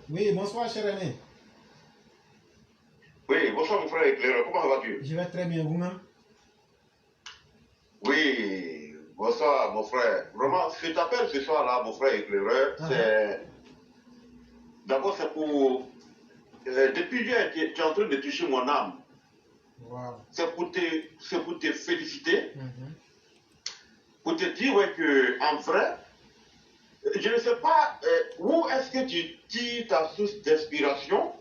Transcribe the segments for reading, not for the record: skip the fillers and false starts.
Oui, bonsoir, cher ami. Oui, bonsoir mon frère éclaireur, comment vas-tu? Je vais très bien, vous-même? Oui, bonsoir mon frère. Vraiment, ce que je t'appelle ce soir-là, mon frère éclaireur, Ah, ah. d'abord c'est pour, depuis hier, tu es en train de toucher mon âme. Wow. C'est pour te féliciter, Mhm. pour te dire ouais, que en vrai, je ne sais pas où est-ce que tu tires ta source d'inspiration,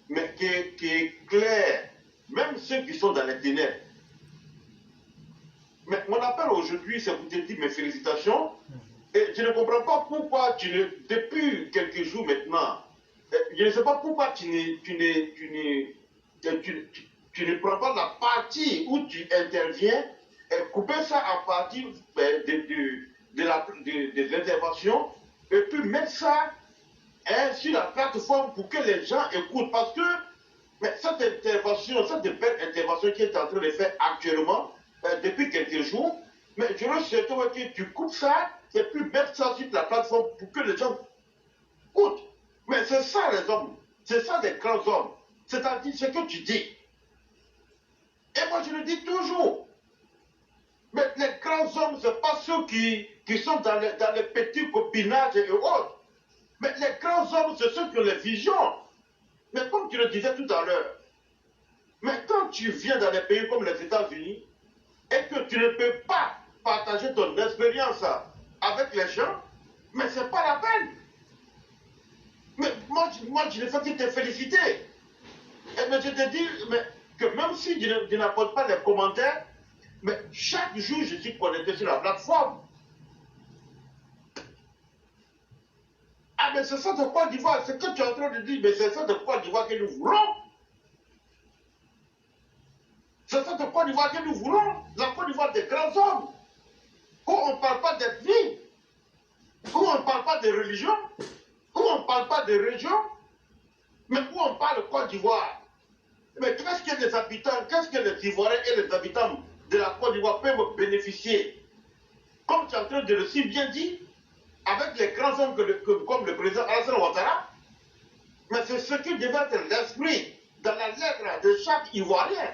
mais qui est claire, même ceux qui sont dans les ténèbres. Mais mon appel aujourd'hui, c'est pour te dire mes félicitations. Mhm. Et je ne comprends pas pourquoi depuis quelques jours maintenant, je ne sais pas pourquoi tu ne prends pas la partie où tu interviens et couper ça en partie des interventions et puis mettre ça sur la plateforme pour que les gens écoutent. Parce que mais cette intervention, cette belle intervention qui est en train de faire actuellement, depuis quelques jours, mais je veux surtout que tu coupes ça et puis mettre ça sur la plateforme pour que les gens écoutent. Mais c'est ça les hommes, c'est ça les grands hommes. C'est-à-dire ce que tu dis. Et moi je le dis toujours. Mais les grands hommes, ce n'est pas ceux qui sont dans les petits copinages et autres. Mais les grands hommes, c'est ceux qui ont les visions. Mais comme tu le disais tout à l'heure, mais quand tu viens dans des pays comme les États-Unis et que tu ne peux pas partager ton expérience avec les gens, mais ce n'est pas la peine. Mais moi je ne fais que te féliciter. Mais je te dis que même si je n'apporte pas les commentaires, mais chaque jour je suis connecté sur la plateforme. Ah, mais c'est ça de Côte d'Ivoire, c'est que tu es en train de dire, mais c'est ça de Côte d'Ivoire que nous voulons. C'est ça de Côte d'Ivoire que nous voulons. La Côte d'Ivoire des grands hommes. Où on ne parle pas d'ethnie, où on ne parle pas de religion, où on ne parle pas de région, mais où on parle Côte d'Ivoire. Mais qu'est-ce que les habitants, qu'est-ce que les Ivoiriens et les habitants de la Côte d'Ivoire peuvent bénéficier? Comme tu es en train de le si bien dire, avec les grands hommes comme le président Alassane Ouattara, mais c'est ce qui devait être l'esprit dans la lettre de chaque Ivoirien.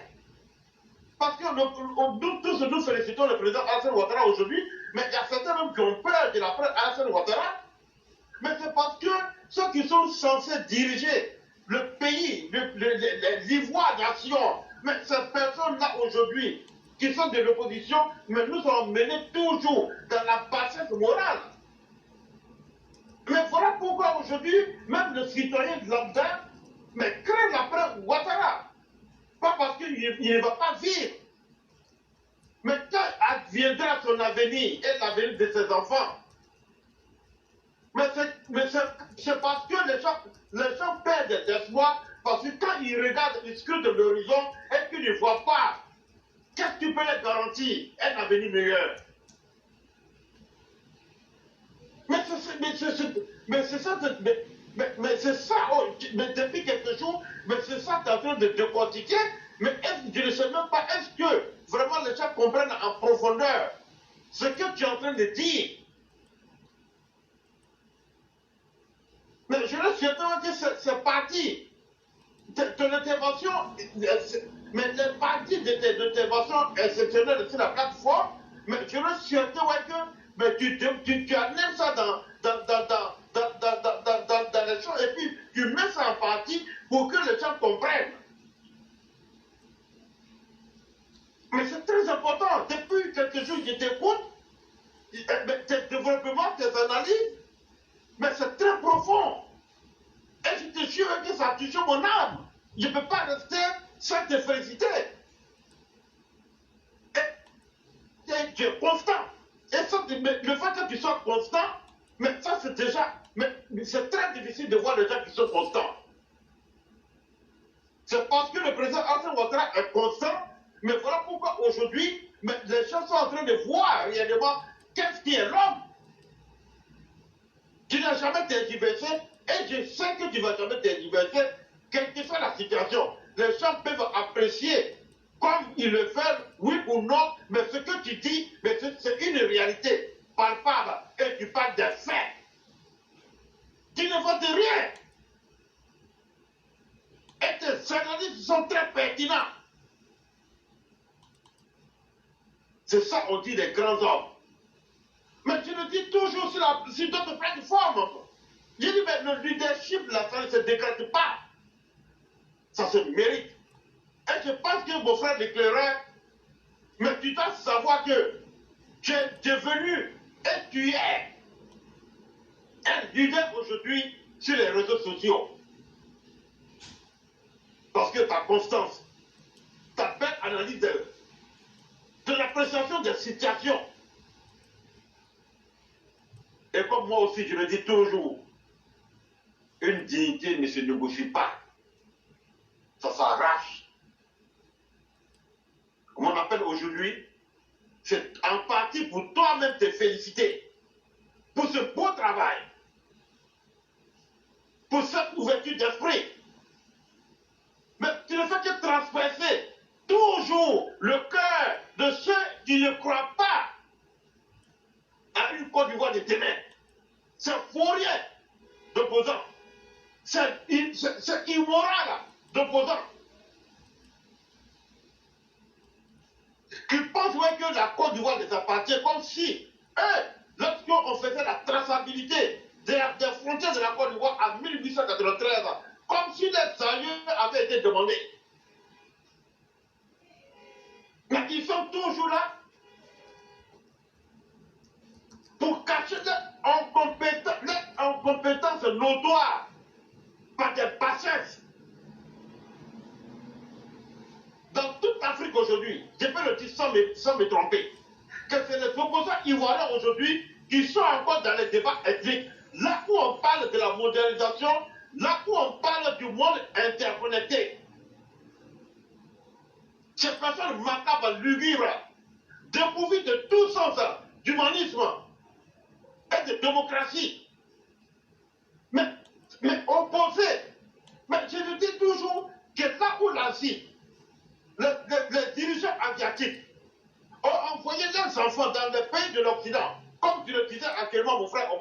Parce que nous tous nous félicitons le président Alassane Ouattara aujourd'hui, mais il y a certains même qui ont peur de la presse Alassane Ouattara. Mais c'est parce que ceux qui sont censés diriger le pays, l'Ivoire nation, mais ces personnes-là aujourd'hui, qui sont de l'opposition, mais nous sommes menés toujours dans la bassesse morale. Mais voilà pourquoi aujourd'hui, même le citoyen de lambda, mais craint l'après Ouattara. Pas parce qu'il ne va pas vivre. Mais quand adviendra son avenir et l'avenir de ses enfants, mais c'est parce que les gens perdent d'espoir, parce que quand ils regardent, ils scrutent de l'horizon et qu'ils ne voient pas, qu'est-ce qui peut les garantir un avenir meilleur? Mais c'est ça, mais c'est ça, oh, mais depuis quelques jours, mais c'est ça que tu es en train de décortiquer, mais je ne sais même pas, est-ce que vraiment les gens comprennent en profondeur ce que tu es en train de dire? Mais je le souhaite que c'est parti. Ton intervention, mais les parties de tes interventions exceptionnelles sur la plateforme, mais je le souhaite que mais tu amènes ça dans les choses et puis tu mets ça en partie pour que les gens comprennent. Mais c'est très important. Depuis quelques jours, je t'écoute, tes développements, tes analyses, mais c'est très profond. Et je te jure que ça touche mon âme. Je ne peux pas rester sans te féliciter. Et tu es constant. Et ça, le fait que tu sois constant, mais ça c'est déjà, mais c'est très difficile de voir les gens qui sont constants. C'est parce que le président Hassan Ouattara est constant, mais voilà pourquoi aujourd'hui, les gens sont en train de voir réellement qu'est-ce qui est l'homme. Tu n'as jamais tergiversé, et je sais que tu ne vas jamais tergiverser, quelle que soit la situation. Les gens peuvent apprécier comme ils le font, oui ou non, mais ce que tu dis, c'est une réalité palpable, et tu parles des faits. Tu ne votes rien. Et tes analyses sont très pertinentes. C'est ça on dit des grands hommes. Mais tu le dis toujours sur d'autres plateformes. Je dis, mais le leadership, là, ça ne se décrète pas. Ça se mérite. Et je pense que mon frère l'éclaireur, mais tu dois savoir que tu es devenu et tu es un leader aujourd'hui sur les réseaux sociaux. Parce que ta constance, ta belle analyse de l'appréciation des situations. Et comme moi aussi, je le dis toujours, une dignité ne se négocie pas. Ça s'arrache. Comme on appelle aujourd'hui, c'est en partie pour toi-même te féliciter pour ce beau travail, pour cette ouverture d'esprit. Mais tu ne fais que transpercer toujours le cœur de ceux qui ne croient pas à une Côte d'Ivoire de demain. C'est fourrier d'opposants. C'est immoral d'opposants. Qui pensent que la Côte d'Ivoire les appartient comme si, lorsqu'on faisait la traçabilité des frontières de la Côte d'Ivoire en 1893, comme si les aïeux avaient été demandés. Mais ils sont toujours là pour cacher leur incompétence notoire par des bassesses. Dans toute l'Afrique aujourd'hui, je peux le dire sans me tromper, que c'est les opposants ivoiriens aujourd'hui qui sont encore dans les débats ethniques. Là où on parle de la mondialisation, là où on parle du monde interconnecté. Ces personnes macabres, lugubres, dépourvues de tout sens d'humanisme et de démocratie. Mais opposées. Mais je le dis toujours que là où l'Asie, les dirigeants asiatiques ont envoyé leurs enfants dans les pays de l'Occident, comme tu le disais actuellement, mon frère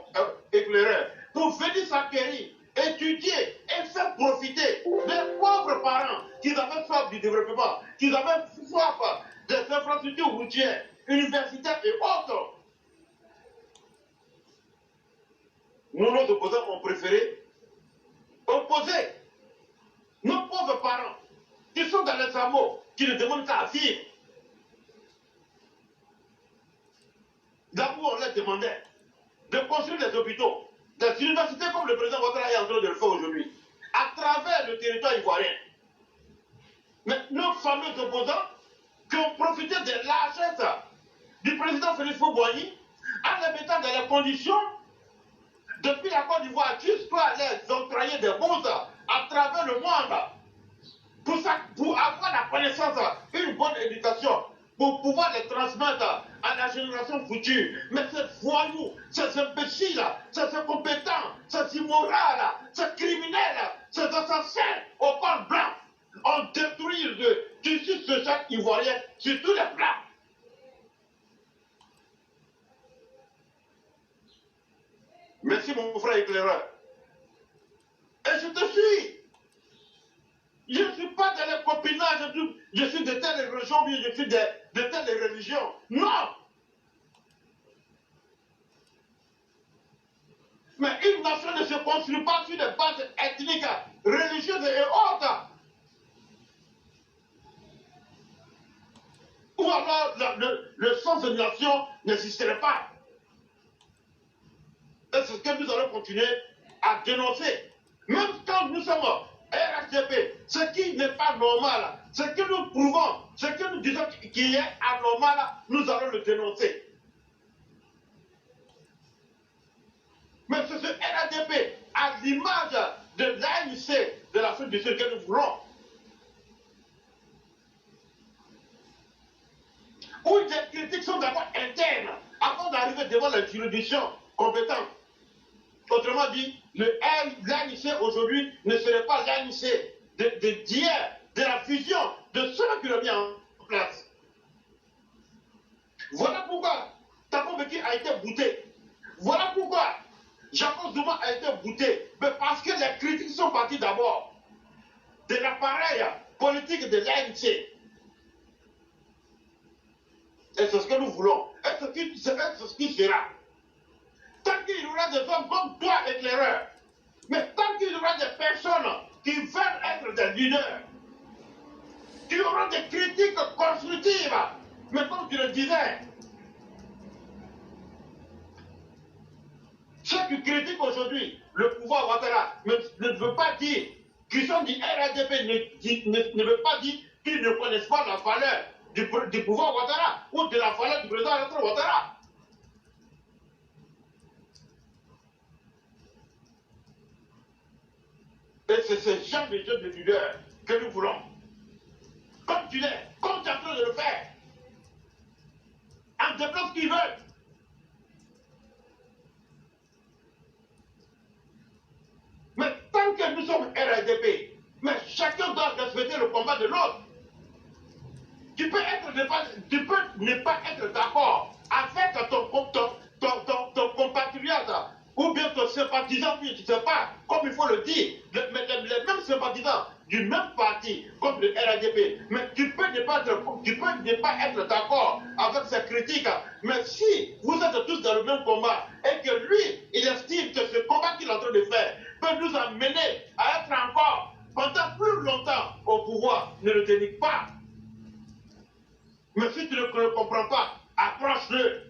éclaireur, pour venir s'acquérir, étudier et faire profiter les pauvres parents qui avaient soif du développement, qui avaient soif des infrastructures routières, universitaires et autres. Nous, nos opposants, ont préféré opposer nos pauvres parents qui sont dans les hameaux, qui ne demandent qu'à vivre. D'abord, on leur demandait de construire des hôpitaux, des universités comme le président Ouattara est en train de le faire aujourd'hui, à travers le territoire ivoirien. Mais nos fameux opposants qui ont profité de largesses du président Félix Houphouët-Boigny en les mettant dans les conditions, depuis la Côte d'Ivoire jusqu'à les octroyer des bourses à travers le monde, pour avoir la connaissance, une bonne éducation, pour pouvoir les transmettre à la génération future. Mais ces voyous, ces imbéciles, ces incompétents, ces immoraux, ces criminels, ces assassins au col blanc ont détruit le tissu social ivoirien sur tous les plans. Merci mon frère éclaireur. Et je te suis. Je ne suis pas dans les copinages, je suis de telle religion, je suis de telle religion. Non! Mais une nation ne se construit pas sur des bases ethniques, religieuses et autres. Ou alors le sens de nation n'existerait pas. Et c'est ce que nous allons continuer à dénoncer. Même quand nous sommes RHDP, ce qui n'est pas normal, ce que nous prouvons, ce que nous disons qui est anormal, nous allons le dénoncer. Mais c'est ce RHDP, à l'image de l'ANC de l'Afrique du Sud que nous voulons, où les critiques sont d'abord internes, avant d'arriver devant la juridiction compétente. Autrement dit, l'ANC aujourd'hui ne serait pas l'ANC d'hier, de la fusion de ceux qui l'ont mis en place. Voilà pourquoi Thabo Mbeki a été bouté. Voilà pourquoi Jacob Zuma a été bouté. sont partis d'abord de l'appareil politique de l'ANC. Et c'est ce que nous voulons. Et c'est ce qui sera. Tant qu'il y aura des hommes comme toi, éclaireur, mais tant qu'il y aura des personnes qui veulent être des leaders, tu auras des critiques constructives. Mais comme tu le disais, ceux qui critiquent aujourd'hui le pouvoir Ouattara ne veut pas dire qu'ils sont du RADP, ne veut pas dire qu'ils ne connaissent pas la valeur du pouvoir Ouattara ou de la valeur du président Alassane Ouattara. Et c'est ce genre de jeu de leader que nous voulons. Comme tu l'es, comme tu es en train de le faire. En développant ce qu'ils veulent. Mais tant que nous sommes RADP, mais chacun doit respecter le combat de l'autre. Tu peux ne pas être d'accord avec ton compatriote ou bien ton sympathisant, tu ne sais pas, comme il faut le dire, mais les mêmes sympathisants du même parti, comme le RADP, mais tu peux ne pas être d'accord avec ses critiques. Mais si vous êtes tous dans le même combat et que lui, il estime que ce combat qu'il est en train de faire peut nous amener à être encore pendant plus longtemps au pouvoir, ne le dénigre pas. Mais si tu ne le comprends pas, approche-le.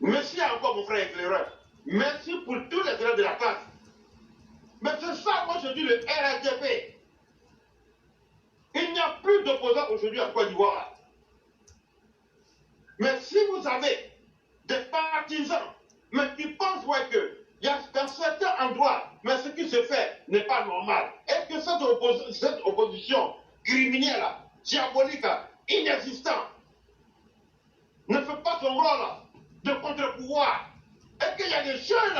Merci encore mon frère éclaireur. Merci pour tous les élèves de la classe. Mais c'est ça, moi je dis le RADP. Il n'y a plus d'opposants aujourd'hui en Côte d'Ivoire. Mais si vous avez des partisans, mais qui pensent que il y a dans certains endroits, mais ce qui se fait n'est pas normal. Et que cette opposition criminelle, diabolique, inexistante, ne fait pas son rôle de contre-pouvoir. Et qu'il y a des jeunes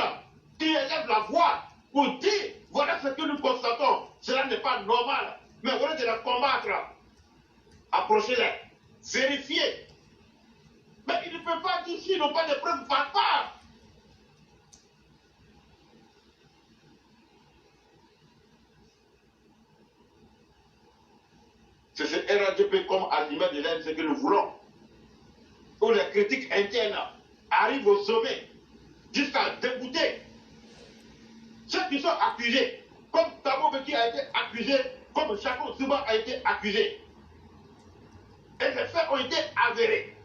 qui élèvent la voix pour dire, voilà ce que nous constatons, cela n'est pas normal. Mais au lieu de la combattre, approchez-les, vérifiez. Mais ils ne peuvent pas dire s'ils n'ont pas de preuves palpables. C'est ce RADP comme aliment de l'aide, ce que nous voulons. Où les critiques internes arrivent au sommet, jusqu'à dégoûter ceux qui sont accusés, comme Thabo Mbeki a été accusé, comme Chako Souba a été accusé. Et les faits ont été avérés.